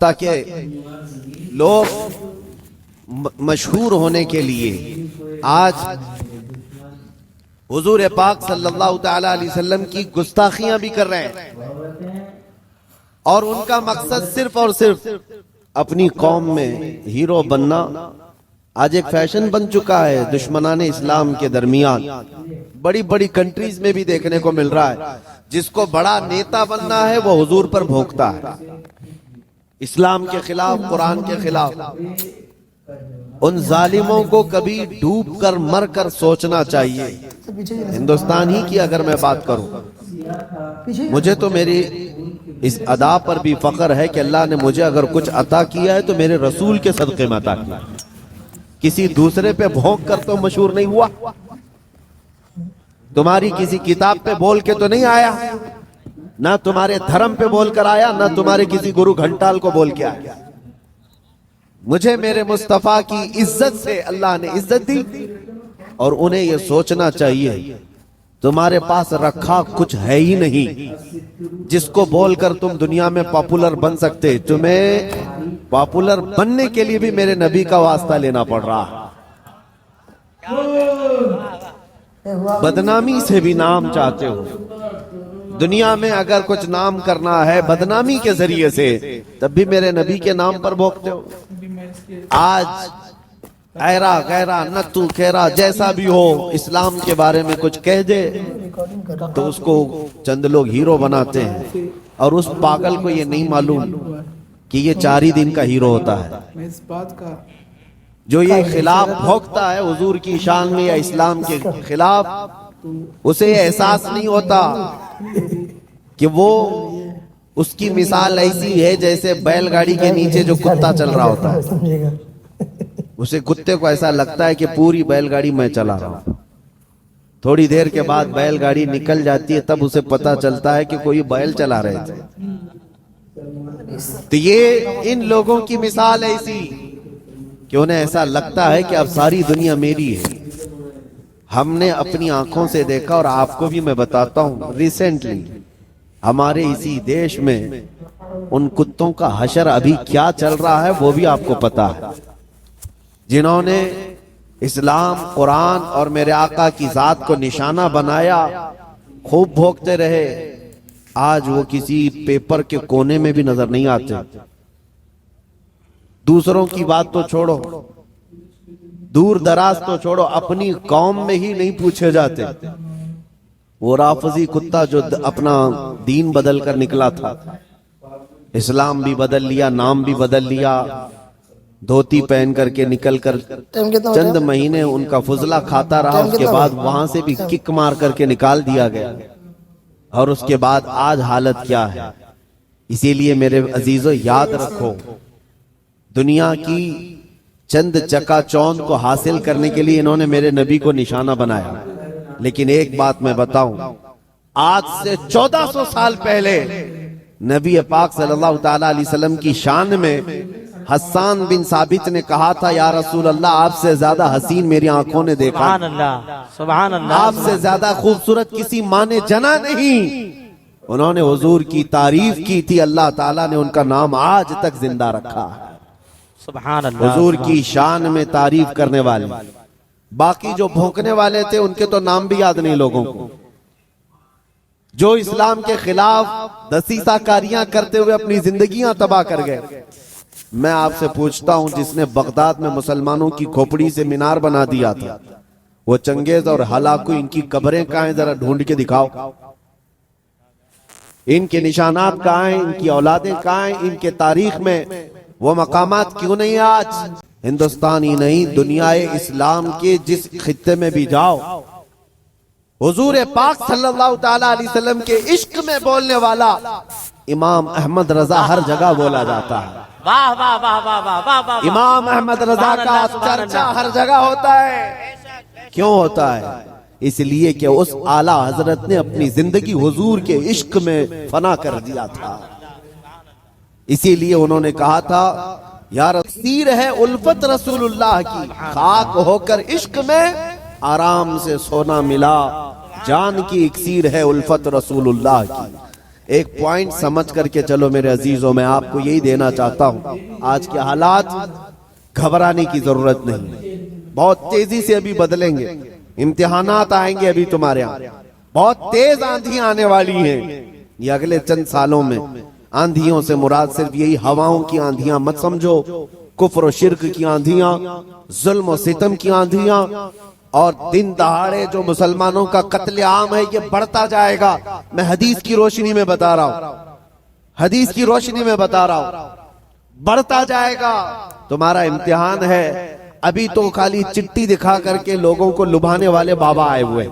ताकि लोग मशहूर होने के लिए आज हुजूर पाक सल्लल्लाहु तआला अलैहि वसल्लम की गुस्ताखियां भी कर रहे हैं और उनका मकसद सिर्फ और सिर्फ अपनी कौम में हीरो बनना आज एक फैशन बन चुका है। दुश्मनाने इस्लाम के दरमियान बड़ी बड़ी कंट्रीज में भी देखने को मिल रहा है, जिसको बड़ा नेता बनना है वो हुजूर पर भोंकता है, इस्लाम के खिलाफ, कुरान के खिलाफ। उन जालिमों को कभी डूब कर मर कर सोचना चाहिए। हिंदुस्तान ही की अगर मैं बात करूं, मुझे तो मेरी इस अदा पर भी फख्र है कि अल्लाह ने मुझे अगर कुछ अता किया है तो मेरे रसूल के सदक़े में अता किया। किसी दूसरे पे भोंक कर तो मशहूर नहीं हुआ, तुम्हारी किसी किताब पे बोल के तो नहीं आया, ना तुम्हारे धर्म पे बोल कर आया, ना तुम्हारे किसी गुरु घंटाल को बोल के आया। मुझे मेरे मुस्तफा की इज्जत से अल्लाह ने इज्जत दी और उन्हें यह सोचना चाहिए तुम्हारे पास रखा कुछ है ही नहीं जिसको बोलकर तुम दुनिया में पॉपुलर बन सकते। तुम्हें पॉपुलर बनने के लिए भी मेरे नबी का वास्ता लेना पड़ रहा है। बदनामी से भी नाम चाहते हो, दुनिया में अगर कुछ नाम करना है बदनामी के जरिए से, तब भी मेरे नबी के नाम पर भोंकते हो। आज ऐरा गैरा नत्तू खेरा जैसा भी हो, इस्लाम के बारे में कुछ कह दे तो उसको चंद लोग हीरो बनाते हैं और उस पागल को ये नहीं मालूम कि ये 4 ही दिन का हीरो होता है। जो ये खिलाफ भोंकता है हुजूर की शान में या इस्लाम के खिलाफ, उसे ये एहसास नहीं होता कि वो उसकी मिसाल ऐसी है जैसे बैलगाड़ी के नीचे जो कुत्ता चल रहा होता है। उसे कुत्ते को ऐसा लगता है कि पूरी बैलगाड़ी मैं चला रहा हूं। थोड़ी देर के बाद बैलगाड़ी निकल जाती है, तब उसे पता चलता है कि कोई बैल चला रहे थे। तो ये इन लोगों की मिसाल ऐसी कि उन्हें ऐसा लगता है कि अब सारी दुनिया मेरी है। हमने अपनी आंखों से देखा और आपको भी मैं बताता हूं, रिसेंटली हमारे इसी देश में उन कुत्तों का हशर अभी क्या चल रहा है वो भी आपको पता है। जिन्होंने इस्लाम, कुरान और मेरे आका की जात को निशाना बनाया, खूब भोंकते रहे, आज वो किसी पेपर के कोने में भी नजर नहीं आते। दूसरों की बात तो छोड़ो, दूर दराज तो छोड़ो, अपनी कौम में ही नहीं पूछे जाते। वो राफजी कुत्ता जो अपना दीन बदल कर निकला था, इस्लाम भी बदल लिया, नाम भी बदल लिया, धोती पहन करके निकल कर चंद महीने उनका फुजला खाता रहा, उसके बाद वहां से भी किक मार करके निकाल दिया गया। और उसके बाद आज हालत क्या है। इसीलिए मेरे अजीजों याद रखो, दुनिया की चंद चकाचौंध को हासिल करने के लिए इन्होंने मेरे नबी को निशाना बनाया। लेकिन एक बात मैं बताऊं, आज से 1400 साल पहले नबी पाक सल्लल्लाहु तआला अलैहि वसल्लम की शान में हस्सान बिन साबित ने कहा था, या रसूल अल्लाह, आपसे ज्यादा हसीन मेरी आंखों ने देखा, सुभान अल्लाह, सुभान अल्लाह, आपसे ज्यादा खूबसूरत किसी माँ ने जना नहीं। उन्होंने हुजूर की तारीफ की थी, अल्लाह ताला ने उनका नाम आज तक जिंदा रखा, सुभान अल्लाह। हुजूर की शान में तारीफ करने वाले, बाकी जो भौंकने वाले थे उनके तो नाम भी याद नहीं लोगों को। जो इस्लाम के खिलाफ दसीसाकारियां करते हुए अपनी जिंदगियां तबाह कर गए। मैं आपसे पूछता हूं, जिसने बगदाद में मुसलमानों की खोपड़ी से मीनार बना दिया था, वो चंगेज और हलाकू, इनकी कब्रें कहां हैं, जरा ढूंढ के दिखाओ। इनके निशानात कहां हैं, इनकी औलादें कहां हैं, इनके तारीख में वो मकामात क्यों नहीं? आज हिंदुस्तान ही नहीं, दुनियाए इस्लाम के जिस खित्ते में भी जाओ, हुजूर पाक सल्लल्लाहु तआला अलैहि वसल्लम के इश्क में बोलने वाला इमाम अहमद रजा हर जगह बोला जाता है। वाह वाह वाह वाह वाह वाह। इमाम अहमद रजा का चर्चा हर जगह होता है। क्यों होता है? इसलिए कि उस आला हजरत ने अपनी जिंदगी हुजूर के इश्क में फना कर दिया था। इसीलिए उन्होंने कहा था, यार सीर है उल्फत रसूलुल्लाह की, खाक होकर इश्क में आराम से सोना मिला, जान की इक्सीर है उल्फत रसूलुल्लाह की। एक पॉइंट समझ करके चलो मेरे अजीजों, मैं आपको यही देना चाहता हूं, आज के हालात घबराने की जरूरत नहीं, बहुत तेजी से अभी बदलेंगे, इम्तिहानात आएंगे अभी तुम्हारे यहाँ, बहुत तेज आंधियां आने वाली हैं ये अगले चंद सालों में। आंधियों से मुराद सिर्फ यही हवाओं की आंधियां मत समझो, कुफ्र और शिर्क की आंधियां, जुल्म और सितम की आंधियां, और दिन दहाड़े जो मुसलमानों का कत्लेआम है ये बढ़ता जाएगा। मैं हदीस की रोशनी में बता रहा हूं, हदीस की रोशनी में बता रहा हूं, बढ़ता जाएगा। तुम्हारा इम्तिहान है, अभी तो खाली चिट्ठी दिखा करके लोगों को लुभाने वाले बाबा आए हुए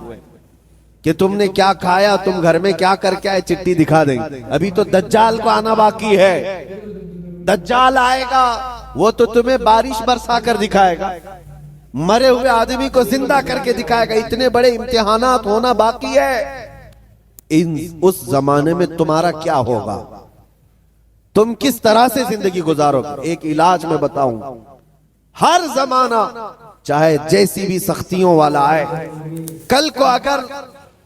कि तुमने क्या खाया, तुम घर में क्या करके आए, चिट्ठी दिखा देंगे। अभी तो दज्जाल को आना बाकी है, दज्जाल आएगा, वो तो तुम्हें बारिश बरसा कर दिखाएगा, मरे हुए आदमी को जिंदा करके दिखाएगा। इतने बड़े इम्तिहानात होना बाकी है। उस जमाने में तुम्हारा क्या होगा, तुम किस तरह से जिंदगी गुजारोगे? एक इलाज में बताऊं, हर जमाना चाहे जैसी भी सख्तियों वाला आए, कल को अगर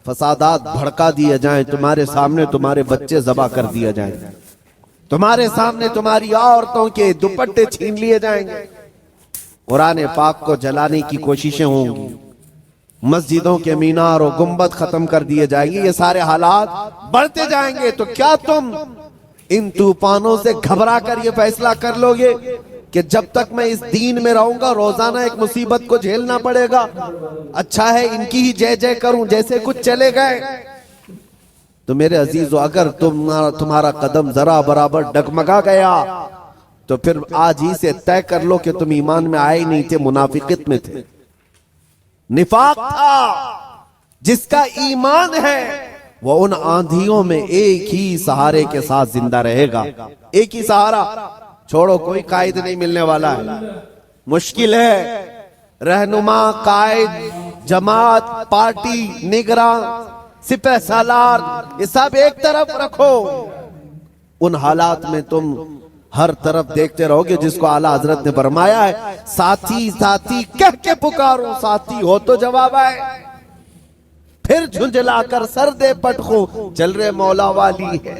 फसादात भड़का दिए जाएं, तुम्हारे सामने तुम्हारे बच्चे ज़बा कर दिए जाएंगे, तुम्हारे सामने तुम्हारी औरतों के दुपट्टे छीन लिए जाएंगे, कुरान पाक को जलाने की कोशिशें होंगी, मस्जिदों के मीनार और गुंबद खत्म कर दिए जाएंगे, ये सारे हालात बढ़ते जाएंगे। तो क्या तुम इन तूफानों से घबरा कर ये फैसला कर लोगे कि जब तक मैं इस दीन में रहूंगा रोजाना एक मुसीबत को झेलना पड़ेगा, अच्छा है इनकी ही जय जय करूं, जैसे कुछ चले गए? तो मेरे अजीजों, अगर तुम्हारा कदम जरा बराबर डगमगा गया तो फिर आज ही से तय कर लो कि तुम ईमान में आए नहीं थे, मुनाफिकत में थे, निफाक था। जिसका ईमान है वो उन आंधियों में एक ही सहारे के साथ जिंदा रहेगा, एक ही सहारा, छोड़ो कोई कायद नहीं मिलने वाला है, मुश्किल है। रहनुमा, कायद, जमात, पार्टी, निगरान, सिपह सालार, ये सब एक तरफ रखो, उन हालात में तुम हर तरफ देखते रहोगे जिसको आला हजरत ने फरमाया है, साथी साथी कह के पुकारो, साथी हो तो जवाब आए, फिर झुंझलाकर सर दे पटखो, चल रहे मौला वाली है।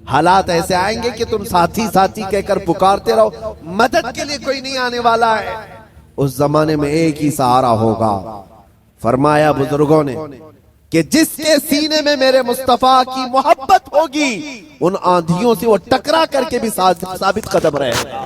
हालात ऐसे आएंगे कि तुम साथी साथी कहकर पुकारते रहो, मदद के लिए कोई नहीं आने वाला है। उस जमाने में एक ही सहारा होगा। फरमाया बुजुर्गों ने कि जिसके सीने में मेरे मुस्तफा की मोहब्बत होगी, उन आंधियों से वो टकरा करके भी साबित कदम रहेगा।